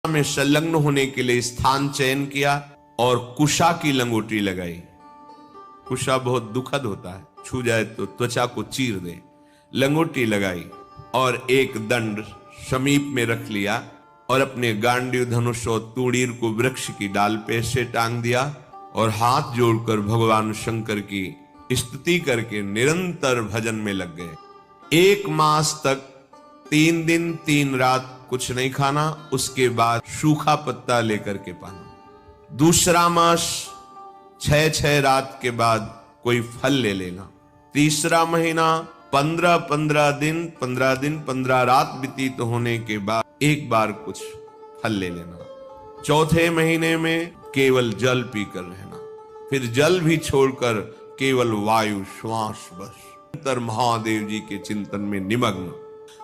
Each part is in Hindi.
में संलग्न होने के लिए स्थान चयन किया और कुशा की लंगोटी लगाई। कुशा बहुत दुखद होता है, छू जाए तो त्वचा को चीर दे। लंगोटी लगाई और एक दंड समीप में रख लिया और अपने गांडीव धनुष और तूणीर को वृक्ष की डाल पे से टांग दिया और हाथ जोड़कर भगवान शंकर की स्तुति करके निरंतर भजन में लग गए। 1 मास तक 3 दिन 3 रात कुछ नहीं खाना, उसके बाद सूखा पत्ता लेकर के पाना। दूसरा मास 6 रात के बाद कोई फल ले लेना। तीसरा महीना 15 दिन 15 रात व्यतीत होने के बाद एक बार कुछ फल ले लेना। चौथे महीने में केवल जल पीकर रहना, फिर जल भी छोड़कर केवल वायु श्वास बस। निरंतर महादेव जी के चिंतन में निमग्न,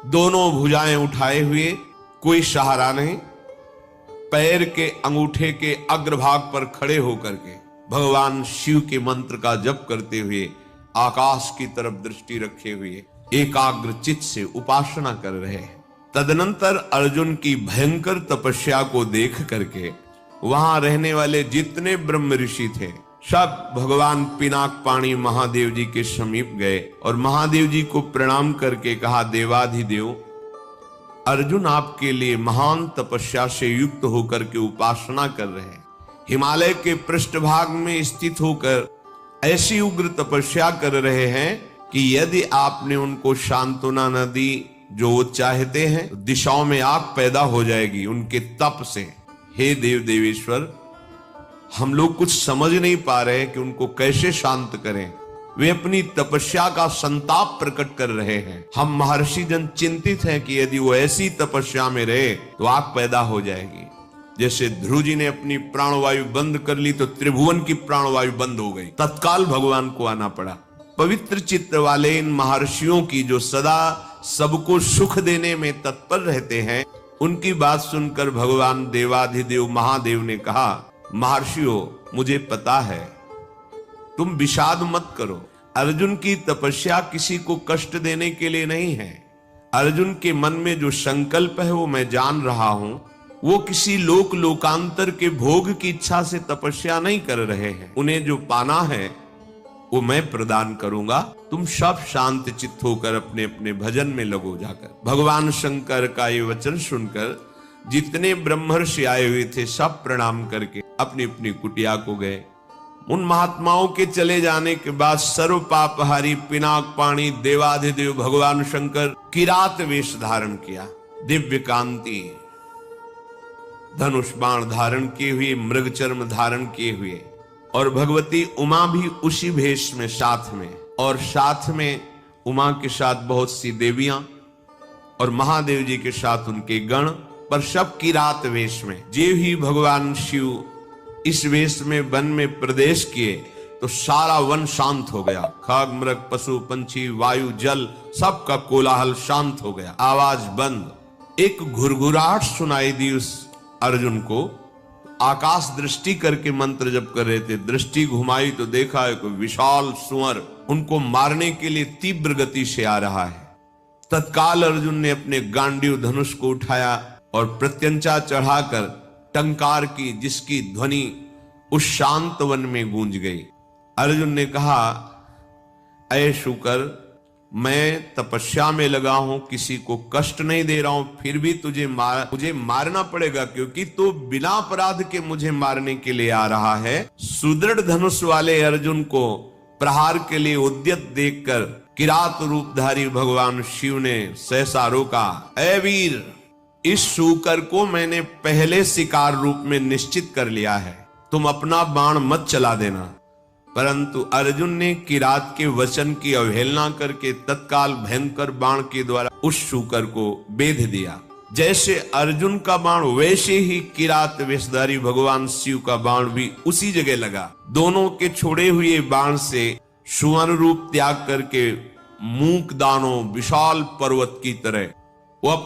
दोनों भुजाएं उठाए हुए, कोई सहारा नहीं, पैर के अंगूठे के अग्रभाग पर खड़े होकर के भगवान शिव के मंत्र का जप करते हुए आकाश की तरफ दृष्टि रखे हुए एकाग्र चित्त से उपासना कर रहे हैं। तदनंतर अर्जुन की भयंकर तपस्या को देख करके वहां रहने वाले जितने ब्रह्म ऋषि थे सब भगवान पिनाक पाणी महादेव जी के समीप गए और महादेव जी को प्रणाम करके कहा, देवाधिदेव, अर्जुन आपके लिए महान तपस्या से युक्त होकर के उपासना कर रहे हैं। हिमालय के पृष्ठभाग में स्थित होकर ऐसी उग्र तपस्या कर रहे हैं कि यदि आपने उनको सांत्वना न दी जो वो चाहते हैं तो दिशाओं में आग पैदा हो जाएगी उनके तप से। हे देव देवेश्वर, हम लोग कुछ समझ नहीं पा रहे कि उनको कैसे शांत करें। वे अपनी तपस्या का संताप प्रकट कर रहे हैं। हम महर्षि जन चिंतित हैं कि यदि वो ऐसी तपस्या में रहे तो आग पैदा हो जाएगी। जैसे ध्रुव जी ने अपनी प्राणवायु बंद कर ली तो त्रिभुवन की प्राणवायु बंद हो गई, तत्काल भगवान को आना पड़ा। पवित्र चित्त वाले इन महर्षियों की जो सदा सबको सुख देने में तत्पर रहते हैं, उनकी बात सुनकर भगवान देवाधिदेव महादेव ने कहा, महर्षियों, मुझे पता है, तुम विषाद मत करो। अर्जुन की तपस्या किसी को कष्ट देने के लिए नहीं है। अर्जुन के मन में जो संकल्प है वो मैं जान रहा हूं। वो किसी लोकांतर के भोग की इच्छा से तपस्या नहीं कर रहे हैं। उन्हें जो पाना है वो मैं प्रदान करूंगा। तुम सब शांत चित्त होकर अपने अपने भजन में लगो जाकर। भगवान शंकर का ये वचन सुनकर जितने ब्रह्मर्षि आए हुए थे सब प्रणाम करके अपनी अपनी कुटिया को गए। उन महात्माओं के चले जाने के बाद सर्व पापहारी पिनाक पाणी देवाधिदेव भगवान शंकर किरात वेश धारण किया, दिव्य कांति, धनुष बाण धारण किए हुए, मृग चर्म धारण किए हुए, और भगवती उमा भी उसी भेष में साथ में, और साथ में उमा के साथ बहुत सी देवियां और महादेव जी के साथ उनके गण, पर सब किरात वेश में। जे ही भगवान शिव इस वेश में वन में प्रवेश किए तो सारा वन शांत हो गया। खग मृग पशु पंछी वायु जल सबका कोलाहल शांत हो गया, आवाज बंद। एक घुरघुराहट सुनाई दी उस अर्जुन को। आकाश दृष्टि करके मंत्र जप कर रहे थे, दृष्टि घुमाई तो देखा एक विशाल सुअर उनको मारने के लिए तीव्र गति से आ रहा है। तत्काल अर्जुन ने अपने गांडीव धनुष को उठाया और प्रत्यंचा चढ़ाकर टंकार की, जिसकी ध्वनि उस शांत वन में गूंज गई। अर्जुन ने कहा, ऐ शुकर, मैं तपस्या में लगा हूं, किसी को कष्ट नहीं दे रहा हूं, फिर भी मुझे मारना पड़ेगा क्योंकि तू बिना अपराध के मुझे मारने के लिए आ रहा है। सुदृढ़ धनुष वाले अर्जुन को प्रहार के लिए उद्यत देखकर किरात रूपधारी भगवान शिव ने सहसा रोका। ऐ वीर, इस शूकर को मैंने पहले शिकार रूप में निश्चित कर लिया है, तुम अपना बाण मत चला देना। परंतु अर्जुन ने किरात के वचन की अवहेलना करके तत्काल भयंकर बाण के द्वारा उस शूकर को बेध दिया। जैसे अर्जुन का बाण वैसे ही किरात वेशधारी भगवान शिव का बाण भी उसी जगह लगा। दोनों के छोड़े हुए बाण से सुवर्ण रूप त्याग करके मूक दानों विशाल पर्वत की तरह वो अपने